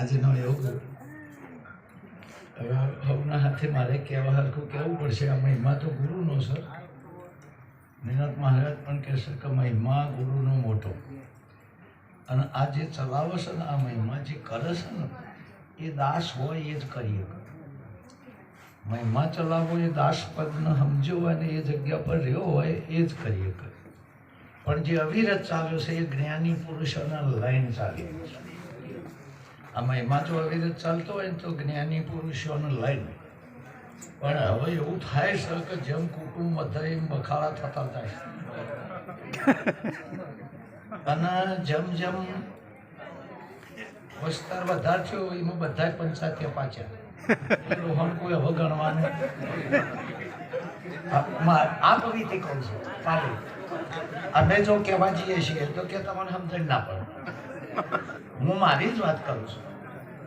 આજનો યોગ હવે હવના હાથે મારે કહેવા હરખું કહેવું પડશે. આ મહિમા તો ગુરુનો સર. નિનાદ મહારાજ પણ કહેશે કે મહિમા ગુરુનો મોટો, અને આ જે ચલાવે છે ને, આ મહિમા જે કરે છે ને, એ દાસ હોય એ જ કરીએ. મહિમા ચલાવવો એ દાસ પદને સમજ્યો અને એ જગ્યા પર રહ્યો હોય એ જ કરીએ. પણ જે અવિરત ચાલ્યો છે એ જ્ઞાની પુરુષોના લાઈન ચાલી. આ મહિમા જો અવિરત ચાલતો હોય તો જ્ઞાની પુરુષોનો લાઈન. પણ હવે એવું થાય છે કે જેમ કુટુંબ બધા એમ બખાડા થતા જાય, અને જેમ જેમ વિસ્તાર વધારે થયો એમાં બધા પંચાયત પાછા રોહન કોઈ હવે ગણવાનું. આ પ્રવૃત્તિ કહું છું પાલી. અમે જો કહેવા જઈએ છીએ તો કે તમને સમજણ ના પડે. હું મારી જ વાત કરું છું.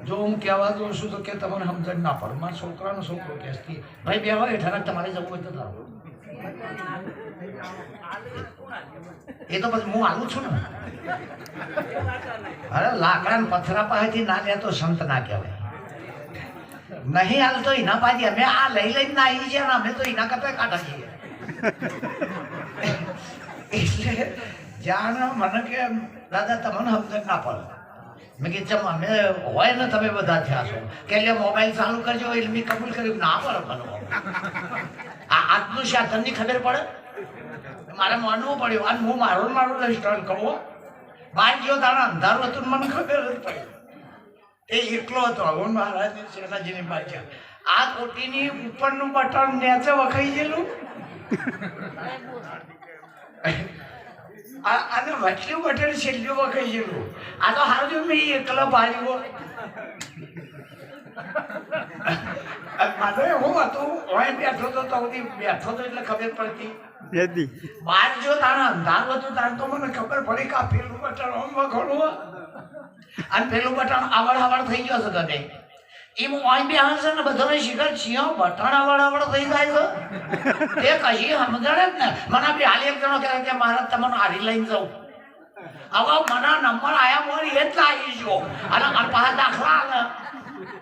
જો હું કહેવા દઉં છું તો કે તમને સમજણ ના પડે. મારા છોકરાનો છોકરો કહેતી ભાઈ બે હોય હેઠળ તમારે જવું હોય તો જાઓ. એ તો પછી હું આવું છું ને. અરે લાકડા પથરા પાસેથી ના લે તો સંત ના કહેવાય. નહીં હાલતો એના પાછી અમે આ લઈ લઈને ના આવી છે ને અમે તો એના કરતા કાઢા છીએ. એટલે જાણ મને કે દાદા તમને સમજણ ના પડે. મેં કીધું ચમ અમે હોય ને તમે બધા થયા છો કે એટલે મોબાઈલ ચાલુ કરજો એટલે મેં કબૂલ કર્યું. ના પડે મને આજનું શાસનની ખબર પડે. મારે માનવું પડ્યું. અને હું મારું રજિસ્ટર કહું બહાર ગયો તારા અંધારું હતું મને ખબર જ પડી. એ એકલો હતો. હું મહારાજની સેનાજીની બાજુ આ કોટીની ઉપરનું બટન નેચે વખાઈ ગયેલું, આને વચલું બટન છેલ્લું વખાઈ ગયેલું. આ તો હારું જો મેં એકલો ભાર્યો. મારે એવું હતું હોય બેઠો તો બેઠો તો એટલે ખબર પડતી. બહાર જો તારા અંધારું હતું તારે તો મને ખબર પડી કે આ પેલું બટન આમ વખોડવું અને પેલું બટન આવડ થઈ ગયો છે કદે. એ ઓય બે હશે ને બધાને શિખર છીએ બટન આવડ થઈ જાય છે. એ કશી સમજણ જ ને. મને બી હાલ એક જણો કહે કે મારે તમને હારી લઈને જાઉં. હવે મને નંબર આયા હોય એ જ લાવી જો. અને પાછા દાખલા આવે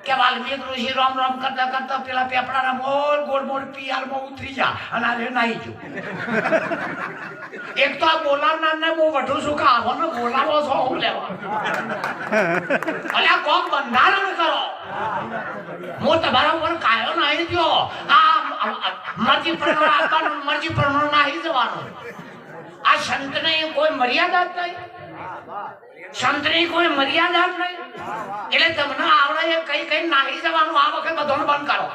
કે વાલ્મીક ઋષિ રામ રામ કરતા કરતા પેલા પેપડાના મોર ગોળ મોર પિયારમાં ઉતરી જા અને આ નાહી જો. એક તો આ બોલાવનાર ને બહુ વઢું છું કે આવો ને બોલાવો છો હું લેવા. અલ્યા કોક બંધારણ કરો. હું તમારા ઉપર કાયો નાહી ગયો. આ મરજી પ્રમાણે આપવાનું, મરજી પ્રમાણે નાહી જવાનું. આ સંતને કોઈ મર્યાદા જ નહીં. સંતની કોઈ મર્યાદા જ નહીં. એટલે તમને આવડે એ કઈ કઈ નાહી જવાનું. આ વખત બધાને બંધ કરો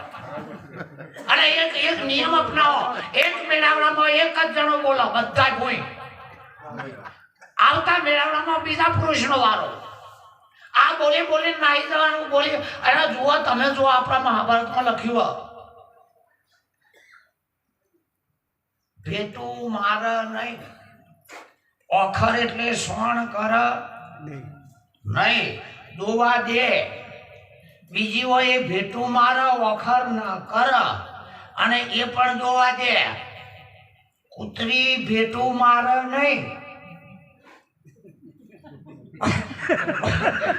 અને એક નિયમ અપનાવો. એક મેળાવડામાં એક જ જણો બોલો બધા કોઈ. આવતા મેળાવડામાં બીજા પુરુષનો વારો. આ બોલી બોલી નાહી જવાનું. બોલી અરે જુઓ તમે જુઓ આપણા મહાભારતમાં લખ્યું ભેટું મારે નહીં. ઓખર એટલે સોણ કર નહીં, દોવા દે. બીજી હોય એ ભેટું મારે ઓખર ન કર અને એ પણ દોવા દે. કૂતરી ભેટું મારે નહીં.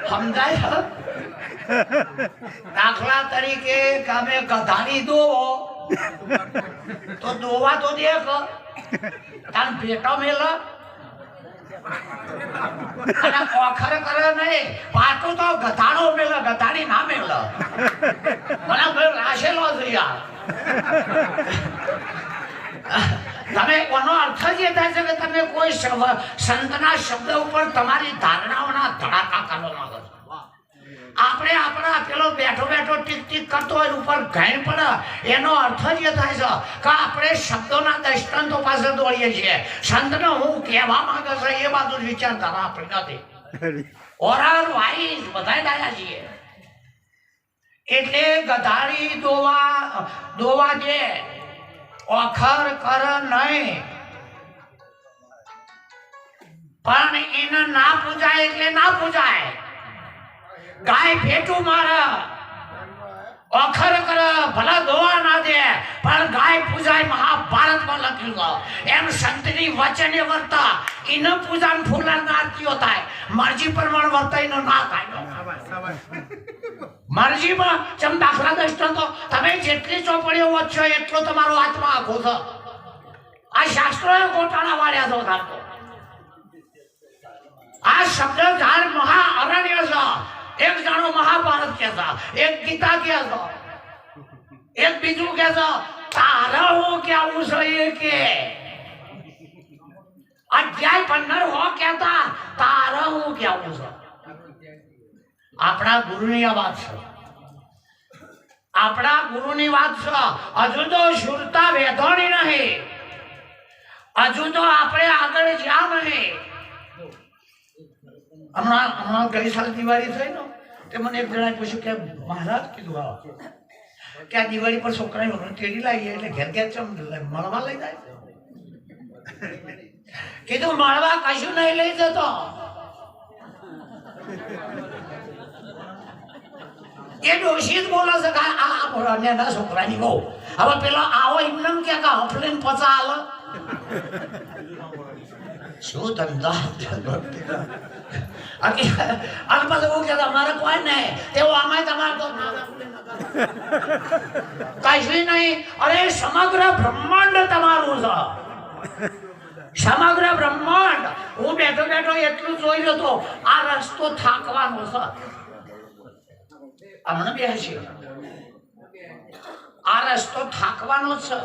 સમજાય? દાખલા તરીકે તમે ગધાડી દો તો દોવા તો દે તાર ભેટો મેલ અને ઓખર કરે નહીં. પાટું તો ગધાડો મેલ, ગધાડી ના મેલ. મને રાશેલો છે. તમે કોનો અર્થ જ એ થાય છે કે તમે કોઈ સંતના શબ્દ ઉપર તમારી ધારણાઓના ધડાકા કરવા માંગો છો. આપણે આપણા પેલો બેઠો બેઠો ટીક ટીક કરતો હોય ઉપર ઘાણ પડે એનો અર્થ જ એ થાય છે કે આપણે શબ્દોના દ્રષ્ટાંતો પાસે દોડીએ છીએ. સંતને હું કહેવા માંગે છે એ બાજુ વિચારતા આપણે નથી. ઓરલ વાઈસ બધા ડાયા છીએ. એટલે ગધાડી દોવા દે, ઓખર કર નહીં. પણ એને ના પૂજાય એટલે ના પૂજાય. ગાય ભેટું મારે ઓખર કરે ભલા દોવા ના દે પણ ગાય પૂજાય. મહાભારતમાં લખ્યું છે એમ સંતની વચને વર્તા એને પૂજા ફૂલા આરતીઓ થાય. મરજી પ્રમાણે વર્તાય ના થાય. મરજીમાં ચમ દાખલા દ્રષ્ટાંતો તમે જેટલી ચોપડીઓ વાંચશો એટલો તમારો આત્મા આખો છે. આ શાસ્ત્રોએ ગોટાળા વાળ્યા છો કામ તો. આ શબ્દ ઝાડ મહા અરણ્ય છે. એક જાણો મહાભારત કે છે, એક ગીતા કે છે, એક બીજું કે છે તારે હું કેવું છે એ કે અધ્યાય 15 હો કહેતા તારે હું કેવું છે. આપણા ગુરુની આ વાત છે, આપણા ગુરુની વાત છે. હજુ તો શુરતા વેધોણી નહીં, હજુ તો આપણે આગળ જ્યાં નહીં. હમણાં ગઈ સાલ દિવાળી થઈ ને તે મને એક જણાએ પૂછ્યું કે મહારાજ કીધું કે આ દિવાળી પર છોકરાની વગર તેડી લાવીએ એટલે ઘેર ઘેર ચમ મળવા લઈ જાય. કીધું મળવા કશું નહીં લઈ જતો, એ ડોશી જ બોલે છે કે આ નાના છોકરાની બહુ. હવે પેલો આવો એમને કે હફલીને પચા હાલો શું ધંધા. અને પછી એવું કે અમારે કોઈ નહીં તેવું આમાં તમારે તો કશું નહીં. અરે સમગ્ર બ્રહ્માંડ તમારું છે, સમગ્ર બ્રહ્માંડ. હું બેઠો બેઠો એટલું જોઈ લેતો આ રસ્તો થાકવાનો છે. હમણાં બેસી આ રસ્તો થાકવાનો છે.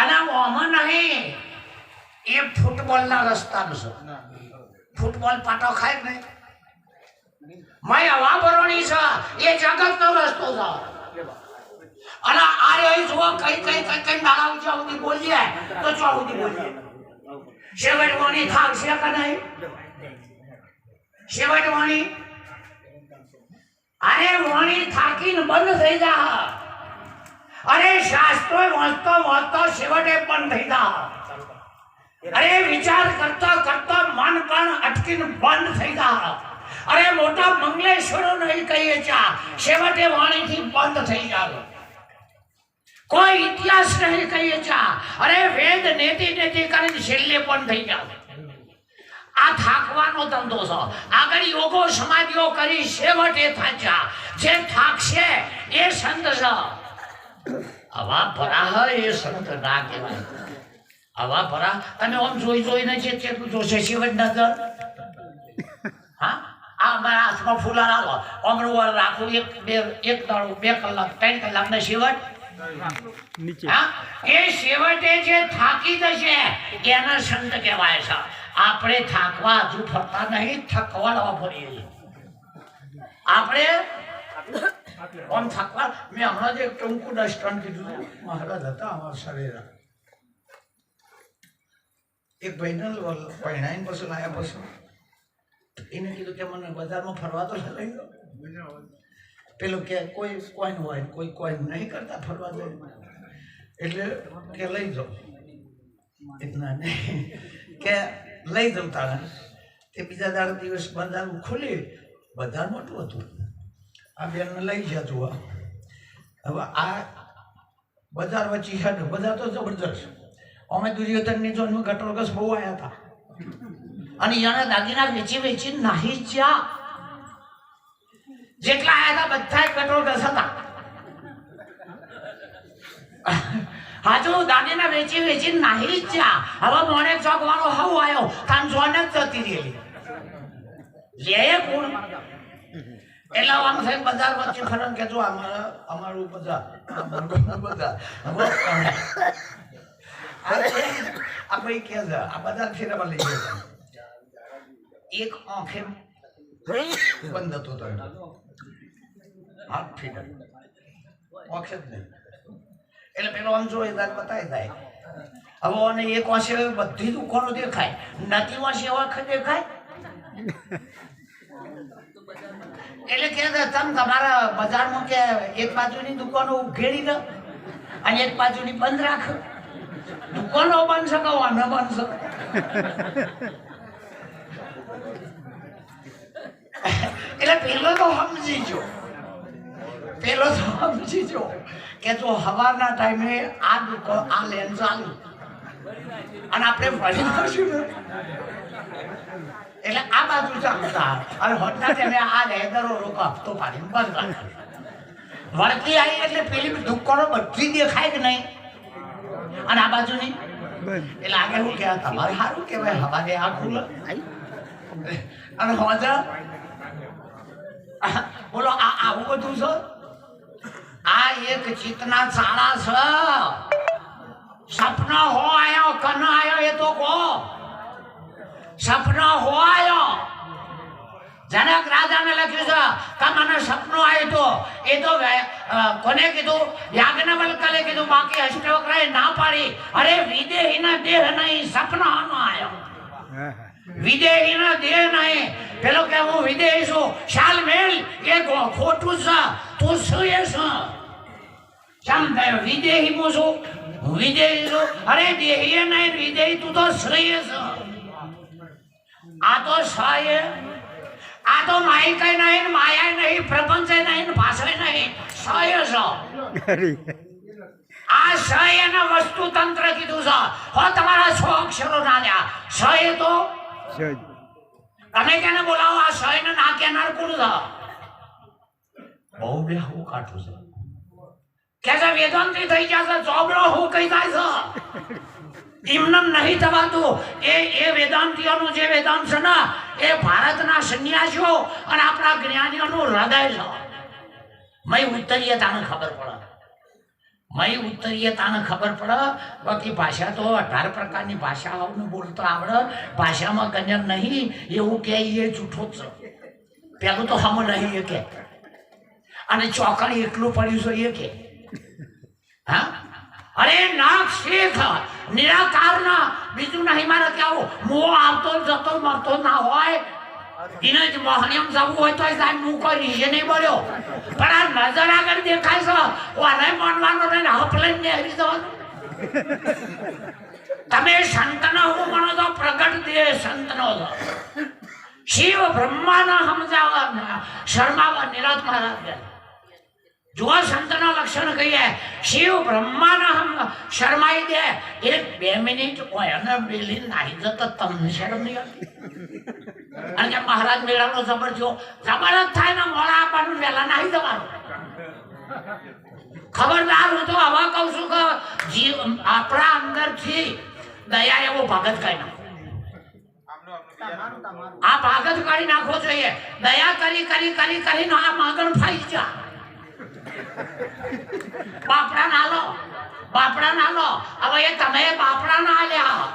અને ઓમાં નહીં, એ ફૂટબોલના રસ્તાનો છે. ફૂટબોલ પાટો ખાય નહીં, મેં હવા ભરવાની છે, એ જગતનો રસ્તો છે. અને આ રહી જુઓ કઈ કઈ કઈ કઈ નાળા ઊંચા સુધી બોલીએ તો ચો સુધી બોલીએ. શેવટવાણી થાકશે કે નહીં? શેવટવાણી અરે વાણી થાકીને બંધ થઈ જા. અરે શાસ્ત્રો વાંચતો વાંચતો છેવટે બંધ થઈ જા. અરે વિચાર કરતો કરતો મન પણ અટકીને બંધ થઈ જા. અરે મોટા મંગલેશ્વરો નહીં કહીએ ચા છેવટે વાણીથી બંધ થઈ જાય. કોઈ ઇતિહાસ નહીં કહીએ ચા અરે વેદ નેતી નેતી કરીને છેલ્લે પણ થઈ જાય. આ થાકવાનો ધંધો છે. આગળ યોગો સમાધિઓ કરી છેવટે થાક્યા. જે થાકશે એ સંત છે. આવા ભરા એ સંત ના કહેવાય. આવા ભરા અને આમ જોઈ જોઈને છે કેટલું જોશે છેવટ નજર. હા આ મારા હાથમાં ફૂલાર આવો અમરું રાખું એક દાડો 2 કલાક 3 કલાક ને છેવટ. હા એ છેવટે જે થાકી જશે એના સંત કહેવાય છે. આપણે થાકવા હજુ ફરતા નહીં, થકવાડવા ફરીએ. આપણે આમ થાકવા. મેં હમણાં જ એક ટૂંકું દર્શન કીધું. મહારાજ હતા અમારા શરીર એક ભાઈને પહેણાઈને પછી લાયા પછી એને કીધું કે મને બજારમાં ફરવા તો લઈ લો. પેલું કે કોઈ કોઈન હોય કોઈ કોઈન નહીં કરતા ફરવા જાય એટલે કે લઈ જાઓ. એટલા નહીં કે લઈ જાઉં તારે. તે બીજા દાડો દિવસ બજાર ખુલી, બજાર મોટું હતું. આ બેનને લઈ જતું. હવે આ બજાર વચ્ચે હેડ બજાર તો જબરજસ્ત. અમે દુર્યોધનની જોનમાં ઘટોળગસ બહુ આવ્યા હતા અને એને દાગીના વેચી વેચી નાહી જ્યાં જેટલા આવ્યા હતા બધા ઘટોળગસ હતા. હાજુ દાગીના વેચી વેચી નાહી જ્યાં. હવે મોણે ચોક વાળો હવ આવ્યો કામ જોને જ જતી રહેલી લે કોણ. એટલે આમ થઈ બજાર વચ્ચે ફરન કે જો અમારું બજાર આપણે કે આ બજાર ફેરવા લઈ ગયા. એક આંખે બંધ હતો તો હાથ ફીડર આંખે જ નહીં. એટલે પેલો આમ જોઈ બતાવી જાય. હવે અને એક વાંસે બધી દુકાનો દેખાય, નથી વાંસે આંખે દેખાય. એટલે કે તમે તમારા બજારમાં કે એક બાજુની દુકાનો ઉઘેડી ગયો અને એક બાજુની બંધ રાખો. દુકાનો બંધ શકો અમે બંધ શકો. એટલે પેલો તો સમજી જો કે જો સવારના ટાઈમે આ દુકાન આ લેન ચાલુ અને આપણે ફરી પાછું એટલે આ બાજુ ચાલતા અને હોટના તમે આ લેદરો રોકો હપ્તો પાડીને બંધ રાખો. વળતી આવી એટલે પેલી દુકાનો બધી દેખાય કે નહીં અને આ બાજુ નહીં એટલે આગળ હું કહેવાય તમારે સારું કહેવાય હવારે આ ખુલ્લો અને હોજા બોલો આ આવું બધું છે. આ એક ચિતના ચાળા છે. સપના હો આયો કન આયો એ તો કહો. સપના હો આયો જનક રાજાને લખ્યું છે કે મને સપનું આવ્યું તો એ તો કોને કીધું? યાજ્ઞવલ્ક્યે કીધું. બાકી અષ્ટવક્રએ ના પાડી. અરે વિદેહીના દેહ નહીં સપનાનો આવ્યો. વિદેહીના દેહ નહીં. પેલો કે હું વિદેહી છું શાલ મેલ એ ખોટું છે. તું શું એ છું સમજાય? વિદેહી હું છું, હું વિદેહી છું. અરે દેહી નહીં વિદેહી તું તો શ્રેય છે. આ તો શ્રેય આ તો માયકાય નહીં માયા નહીં પ્રપંચ નહીં ભાષાય નહીં સય છે. આ સય અને વસ્તુ તંત્ર કીધું છે. હો તમારા 6 અક્ષરો ના લ્યા. સય તો તમે કેને બોલાવો? આ સય ને ના કેનાર કોણ છે? બહુ બે હું કાઠું છે કે છે વેદાંતી થઈ જશે. ચોબડો હું કઈ થાય છે એમનેમ નહીં થવાતું. એ વેદાંતિઓનું જે વેદાંત છે ને એ ભારતના સંન્યાસીઓ અને આપણા જ્ઞાનીઓનું હૃદય છે. મય ઉત્તરીયતાને ખબર પડે. મય ઉત્તરીયતાને ખબર પડે. બાકી ભાષા તો 18 પ્રકારની ભાષાઓને બોલતો આવડે. ભાષામાં ગણ્ય નહીં એવું કે એ જૂઠો જ છે. પેલું તો હમ નહીં એ કે અને ચોકડ એટલું પડ્યું છે એ કે હા. અરે નાક શીખ નિરાકાર ના બીજું નહીં. મારે કેવું મોહ આવતો જતો મરતો ના હોય એને જ મોહનિયમ જવું હોય તો સાહેબ હું કોઈ રીઝે નહીં બોલ્યો. પણ આ નજર આગળ દેખાય છે ઓને માનવાનો નહીં હપ લઈને હરી જવાનું. તમે સંતનો હું માનો તો પ્રગટ દેહ સંતનો છો. શિવ બ્રહ્માના સમજાવવા શર્માવા નિરાત મહારાજ જો સંતના લક્ષણ કહીએ. શિવ બ્રહ્માના હમ શરમાઈ દે. 1-2 મિનિટ હોય અને બેલી નાહી જતો તમને શરમ નહીં આવતી? અને મહારાજ મેળાનો જબર થયો જબર જ થાય ને મોડા આપવાનું વહેલા નાહી જવાનું. ખબરદાર હું તો હવા કહું છું કે જીવ આપણા અંદરથી દયા એવો ભાગત કાઢી નાખો. આ ભાગત કાઢી નાખવો જોઈએ. દયા કરી કરી કરી કરીને આ માગણ ફાઈ જા. બાપડા ના લો હવે એ તમે બાપડા ના લ્યા.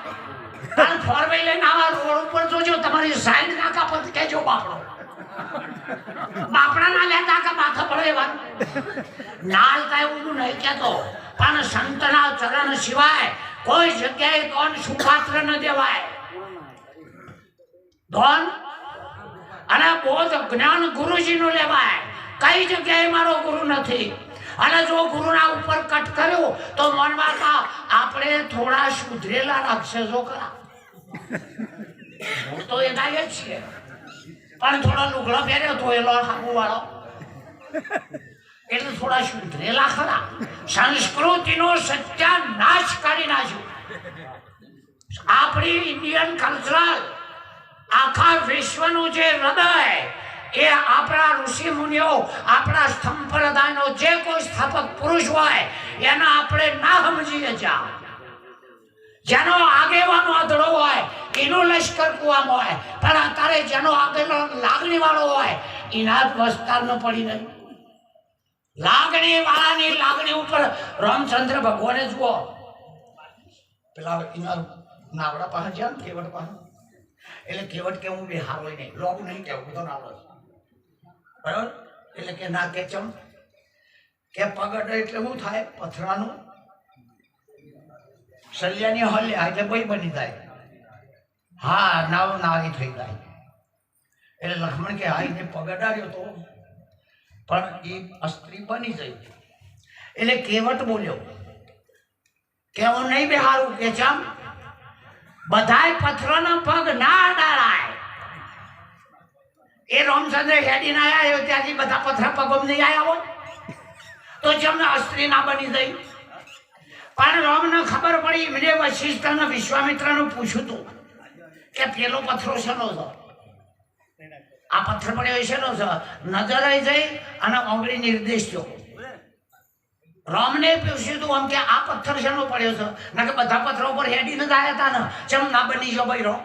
કારણ 4 વ્હીલ લઈને આવા રોડ ઉપર જોજો તમારી સાઈડ નાકા પર કેજો બાપડો. બાપડા ના લેતા કે માથા પડે એવાનું નાલ કાંઈ ઊંધું નહીં કહેતો. પણ સંતના ચરણ સિવાય કોઈ જગ્યાએ ધોન સુપાત્ર ન દેવાય. ધોન અને બોધ જ્ઞાન ગુરુજીનું લેવાય. કઈ જગ્યાએ મારો ગુરુ નથી. અને જો ગુરુના ઉપર કટ કર્યો તો મનમાં આપણે થોડા સુધરેલા રાક્ષસો ખરા. હું તો એના જ છીએ પણ થોડો લુગડો પહેર્યો તો એલો હાબુ વાળો એટલે થોડા સુધરેલા ખરા. સંસ્કૃતિનો સત્યાનાશ કરી નાખ્યો. આપણી ઇન્ડિયન કલ્ચરલ આખા વિશ્વનું જે હૃદય એ આપણા ઋષિ મુનિઓ આપણા સંપ્રદાયનો જે કોઈ સ્થાપક પુરુષ હોય એને આપણે ના સમજીએ. જેનો આગેવાનો અધડો હોય એનું લશ્કર કુવામ હોય. પણ અત્યારે જેનો આગેલો લાગણી વાળો હોય એના જ વસ્તાર ન પડી નહીં. લાગણી વાળાની લાગણી ઉપર રામચંદ્ર ભગવાને જુઓ પેલા એના નાવડા પાસે છે ને કેવટ પાસે. એટલે કેવટ કે હું બિહાર હોય નહીં લોક નહીં કેવું તો નાવડો બરાબર. એટલે કે ના કે ચમ કે પગડ એટલે શું થાય? પથરાનું સલિયાની હલ્યા એટલે ભાઈ બની જાય. હા નાવ નાવી થઈ જાય. એટલે લક્ષ્મણ કે હા એને પગડાડ્યો તો પણ એ અસ્ત્રી બની જાય. એટલે કેવટ બોલ્યો કે હું નહીં બેહારું. કે ચમ? બધાય પથ્થરના પગ ના અડાડાય. એ રામચંદ્ર હેડીને આવ્યા ત્યાંથી બધા પથ્થર પગમ નહીં આવ્યા હોય તો જેમને અસ્ત્રી ના બની ગઈ. પણ રામને ખબર પડી. એમને વશિષ્ઠ અને વિશ્વામિત્રનું પૂછ્યું હતું કે પેલો પથરો શેનો છે? આ પથ્થર પડ્યો શેનો છે? નજર આવી જઈ અને આંગળી નિર્દેશ થયો. રામને પૂછ્યું તું આમ કે આ પથ્થર શેનો પડ્યો છે? ના કે બધા પથ્થરો પર હેડીને જ આવ્યા હતા ને, ચમ ના બની ગયો બૈરો?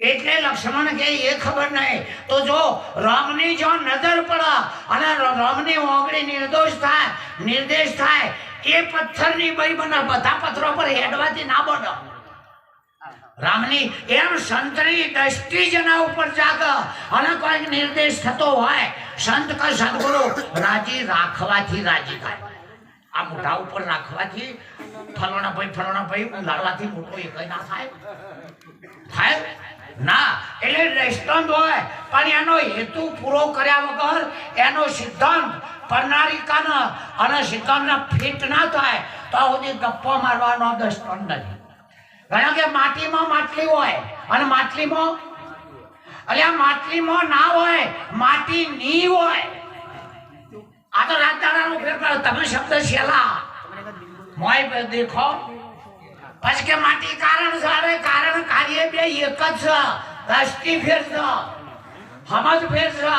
એટલે લક્ષ્મણ કે એ ખબર નહીં. તો જો રામની જો નજર પડે અને રામની આંગળી નિર્દેશ થાય એ પથ્થરની બઈ બને, બધા પથ્થરો પર હેડવાથી ના બને. રામની એમ સંતની દ્રષ્ટિ જેના ઉપર જાગ અને કોઈક નિર્દેશ થતો હોય, સંત કે સદગુરુ રાજી રાખવાથી રાજી થાય. આ મોઢા ઉપર રાખવાથી ફલાણા ભાઈ ઉલાડવાથી મોટો એક ના થાય ના. એટલે દ્રષ્ટાંત હોય પણ એનો હેતુ પૂરો કર્યા વગર એનો સિદ્ધાંત પરનારિકાના અને સિદ્ધાંતના ફિટ ના થાય તો સુધી ગપ્પો મારવાનો દ્રષ્ટાંત નથી. ઘણા કે માટીમાં માટલી હોય અને માટલીમાં ના હોય, માટી ની હોય. આ તો રાજદાણાનું ફેરફાર. તમે શબ્દ શેલા મોય દેખો પછી કે માટી કારણ સારે કારણ કાર્ય બે એક જ છે. દ્રષ્ટિ ફેર છે, સમજ ફેર છે.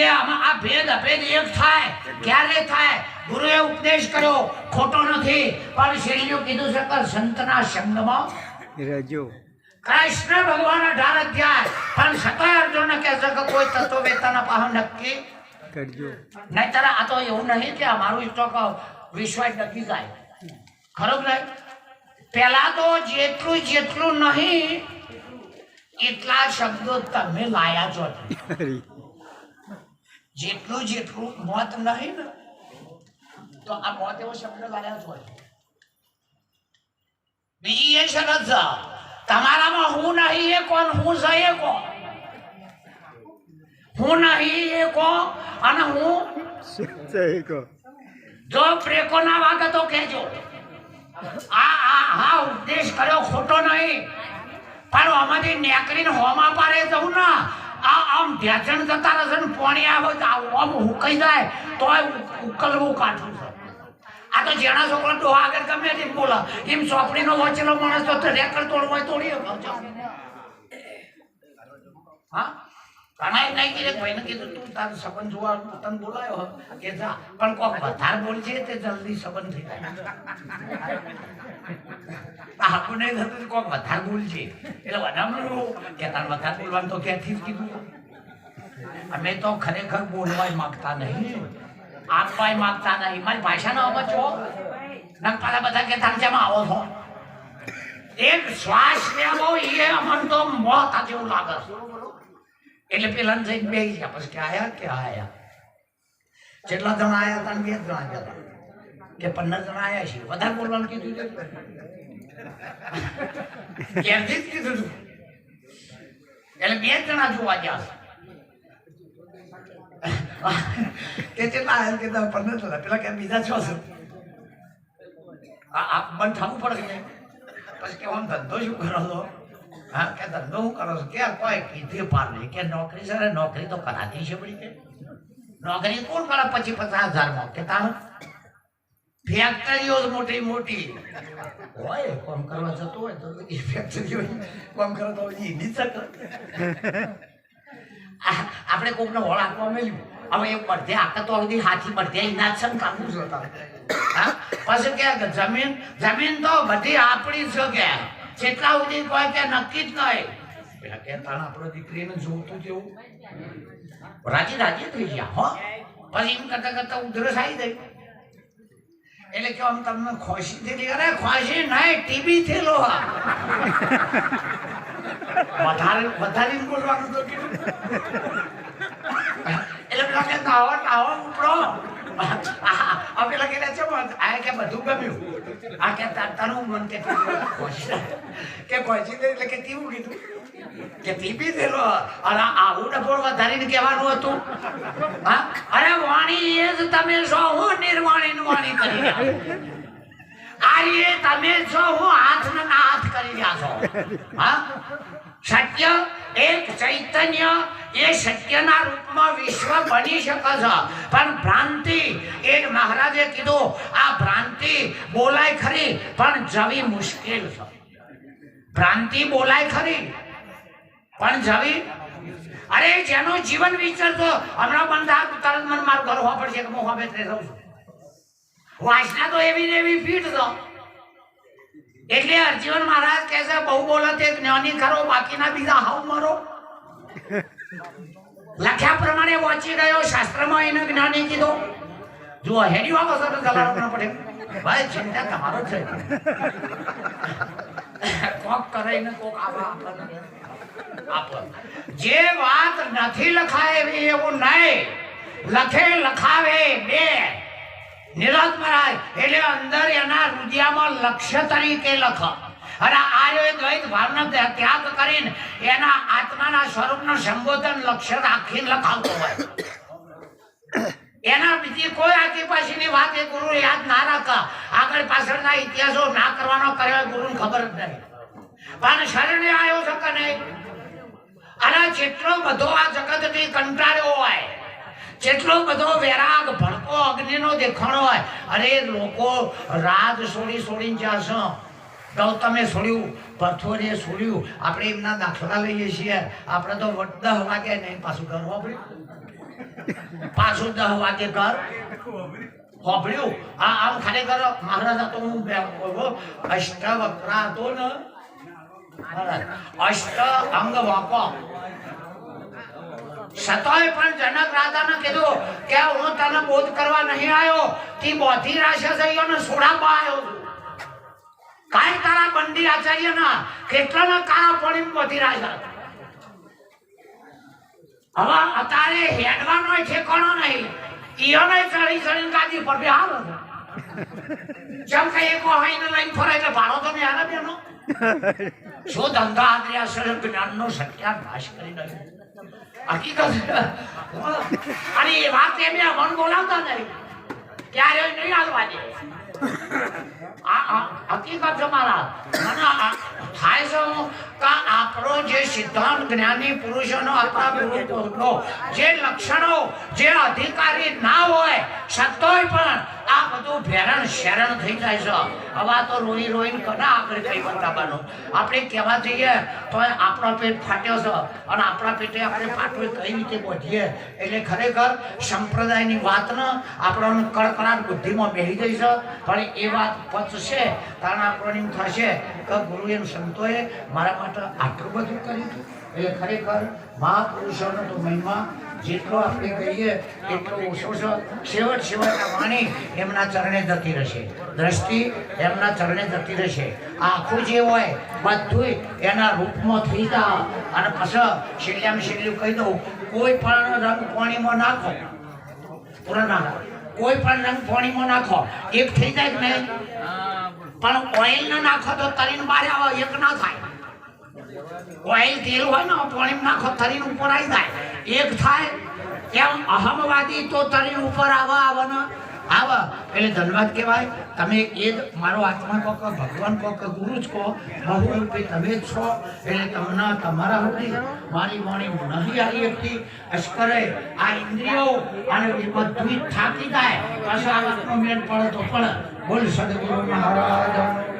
એ આ ભેદ અભેદ એક થાય ક્યારે થાય? ગુરુએ ઉપદેશ કર્યો, ખોટો નથી, પણ શેલ્યું કીધું છે કે સંતના સંગમાં રહેજો. કૃષ્ણ ભગવાન 18 અધ્યાય પણ છતાંય અર્જુન કહે છે કે કોઈ તત્વવેતાના પાસે નક્કી કરજો. નહીતર આ તો એવું નહીં કે અમારું સ્ટોક વિશ્વ નક્કી જાય. ખરું ને? પેલા તો જેટલું નહીં એટલા શબ્દો તમે લાયા છો. જેટલું મોત નહીં ને તો આ મોત એવો શબ્દ લાયા છો. બીજી એ શરત છે તમારામાં હું નહીં એ કોણ, હું છે એ કોણ? હું નહીં એ કોણ અને હું જો બ્રેકો ના વાગે તો કહેજો. આ ઉપદેશ કર્યો ખોટો નહીં, પણ આમાંથી નેકરીને હોમાં પારે જવું ને આમ ઢેચણ જતા રહેશે ને પોણી આવે આમ હુકાઈ જાય તો ઉકલવું કાઢવું છે. આ તો જેના છોકરા ડોહા આગળ ગમે તેમ બોલે એમ ચોપડીનો વચેલો માણસ તો રેકડ તોડવો હોય તોડી. હા ઘણા નહીં કીધું ભાઈને કીધું તું તારું સંબંધ જોવા તને બોલાયો કે જા, પણ કોક વધારે બોલશે તે જલ્દી સંબંધ થઈ જાય. આપણું નહીં થતું કોક વધારે બોલશે એટલે વધારે કે તાર વધારે બોલવાનું તો ક્યાંથી જ કીધું. અમે તો ખરેખર બોલવાય માંગતા નહીં, આપવાય માંગતા નહીં. મારી ભાષાનો અવાજ છો ના પાછા બધા કે તારજામાં આવો છો. એક શ્વાસ લેવો એ અમને તો મોત જેવું લાગે છે. એટલે પેલા જઈને બે ગયા પછી કે આયા જેટલા જણા આયા હતા 2 જણા ગયા કે 15 જણા આયા છે. વધારે બોલવાનું કીધું છે ક્યાંથી જ કીધું હતું. એટલે 2 જણા જોવા ગયા કે કેટલા આયા કે 15 જણા. પેલા કે બીજા 6 છે. આ બંધ થવું પડે. પછી કે આમ ધંધો શું કરો છો? હા કે ધંધો શું કરો છો? કે કોઈ કીધે પાર નહીં કે નોકરી છે. નોકરી તો કરાતી છે બધી. કે નોકરી કોણ કરે 50,000 કે તાર ફેક્ટરીઓ મોટી હોય કામ કરવા જતો હોય તો ફેક્ટરીઓ કામ કરવા તો એની શકે. આપણે કોકને હોળ આપવા મળ્યું હવે એ બધે આખા તો સુધી હાથી બધે ઇનાશન કામું જતા. હા પછી કે જમીન તો બધી આપણી છે કે જેટલા સુધી કોઈ કે નક્કી જ નહીં. પેલા કે તાણા આપણો દીકરીને જોતું તેવું રાજી થઈ ગયા. હો પછી એમ કરતા ઉધરસ આવી ગઈ. એટલે કે આમ તમને ખોશી થયેલી? અરે ખોશી નહીં, ટીબી થયેલો. વધારે બોલવાનું તો કીધું. એટલે પેલા કે આવો ઉપડો. પેલા કે આ કે બધું ગમ્યું. આ કે તારું મન કે ખોશી એટલે કે ટીવું કીધું કે ટીબી થયેલો. અને આવું ડબોળ વધારીને કહેવાનું હતું. હા અરે વાણી એ જ તમે છો, હું નિર્વાણી વાણી કરી રહ્યા. આ એ તમે છો, હું હાથ કરી રહ્યા છો. હા સત્ય એક ચૈતન્ય એ સત્યના રૂપમાં વિશ્વ બની શકે છે, પણ ભ્રાંતિ એ મહારાજે કીધું આ ભ્રાંતિ બોલાય ખરી પણ જવી મુશ્કેલ છે. ભ્રાંતિ બોલાય ખરી પણ જવી અરે જેનું જીવન વિચારતો હમણાં બંધા તરત મને મારું ઘર હોવા પડશે કે હું હવે રહું છું વાસના તો એવી ને એવી ફીટ તો એટલે અર્જીવન મહારાજ કહે છે બહુ બોલો તે જ્ઞાની ખરો બાકીના બીજા હાવ મરો લખ્યા પ્રમાણે વાંચી ગયો શાસ્ત્રમાં એને જ્ઞાની કીધો જો હેડી વાગો સર ગલાડો ન પડે ભાઈ ચિંતા તમારો છે કોક કરે ને કોક આવા જે વાત નથી લખાય એવી એવું નહીં લખે લખાવે બે નિરંત મહારાજ એટલે અંદર એના હૃદયમાં લક્ષ્ય તરીકે લખ અને આ દ્વૈત ભાવનો ત્યાગ કરીને એના આત્માના સ્વરૂપનું સંબોધન લક્ષ્ય રાખીને લખાવતો હોય એના બીજી કોઈ આગી પાછળની વાત એ ગુરુ યાદ ના રાખા આગળ પાછળના ઇતિહાસો ના કરવાનો કર્યો ગુરુને ખબર જ નહીં પણ શરણે આવ્યો છે કે નહીં અને જેટલો બધો આ જગતથી કંટાળ્યો હોય જેટલો બધો વેરાગ ભડકો અગ્નિનો દેખાણો હોય અરે લોકો રાત છોડીને જશે ગૌતમે છોડ્યું પથોરે છોડ્યું આપણે એમના દાખલા લઈએ છીએ આપણે તો 10 વાગે નહીં પાછું ઘર પાછું 10 વાગે ઘર હોભળ્યું આમ ખરેખર મહારાજ હતો હું અષ્ટવક્રા હતો ને અષ્ટ અંગ વાકો સતોય પણ જનક રાજાને કીધું કે હું તને બોધ કરવા નહીં આવ્યો તી બોધી રાક્ષસઈઓ ને છોડાવવા આવ્યો છું કાઈ તારા બંડી આચાર્ય ના કેટલાના કાળા પડી બોધી રાજા હવે અત્યારે હેડવાનો ઠેકાણો નહીં ઈયોને ચડી ગાદી પર બેહાર જેમ કે એક વાહીને લઈને ફરે એટલે ભાડો તો ને આના બેનો શું ધંધા આદ્રિયા સર જ્ઞાનનો સત્યાનાશ કરી નાખ્યો હકીકત અને એ વાત એમ મન બોલાવતા નહીં ક્યારે નહીં હાલવા દે હકીકત છે મારા મને થાય છે કે આપણો જે સિદ્ધાંત જ્ઞાની પુરુષોનો આપણા ગુરુનો જે લક્ષણો જે અધિકારી ના હોય છતાંય પણ આ બધું ભેરણ શેરણ થઈ જાય છે હવે તો રોઈને કના આપણે કઈ બતાવવાનું આપણે કહેવા જઈએ તો આપણો પેટ ફાટ્યો છે અને આપણા પેટે આપણે પાટો કઈ રીતે બોધીએ એટલે ખરેખર સંપ્રદાયની વાતને આપણને કડકડાટ બુદ્ધિમાં બેસી ગઈ છે પણ એ વાત પચશે કારણ આપણને એમ થશે કે ગુરુએ સંતોએ મારા માટે આટલું બધું કર્યું એટલે ખરેખર મહાપુરુષોનો તો મહિમા જેટલો આપણે કહીએ એટલો ઓછો છે છેવટ વાણી એમના ચરણે જતી રહેશે દ્રષ્ટિ એમના ચરણે જતી રહેશે આખું જે હોય બધું એના રૂપમાં થઈ જાય અને પછી છેલ્લું કહી દઉં કોઈ પણ રંગ પાણીમાં નાખો પૂરા કોઈ પણ રંગ પાણીમાં નાખો એક થઈ જાય કે નહીં પણ ઓઇલ ન નાખો તો તરીને બહાર આવે એક ના થાય ઓઇલ તેલ હોય ને પાણીમાં નાખો તરીને ઉપર આવી જાય એક થાય એમ અહમવાદી તો તરીને ઉપર આવે ને આવે એટલે ધન્યવાદ કહેવાય તમે એ જ મારો આત્મા કહો કે ભગવાન કહો કે ગુરુ જ કહો બહુરૂપે તમે જ છો એટલે તમને તમારા હતી મારી વાણી નહીં આવી હતી અશ્કરે આ ઇન્દ્રિયો અને એ બધું થાકી જાય પાછા આ વાતનો મેળ પડે તો પડે બોલ સદગુરુ મહારાજ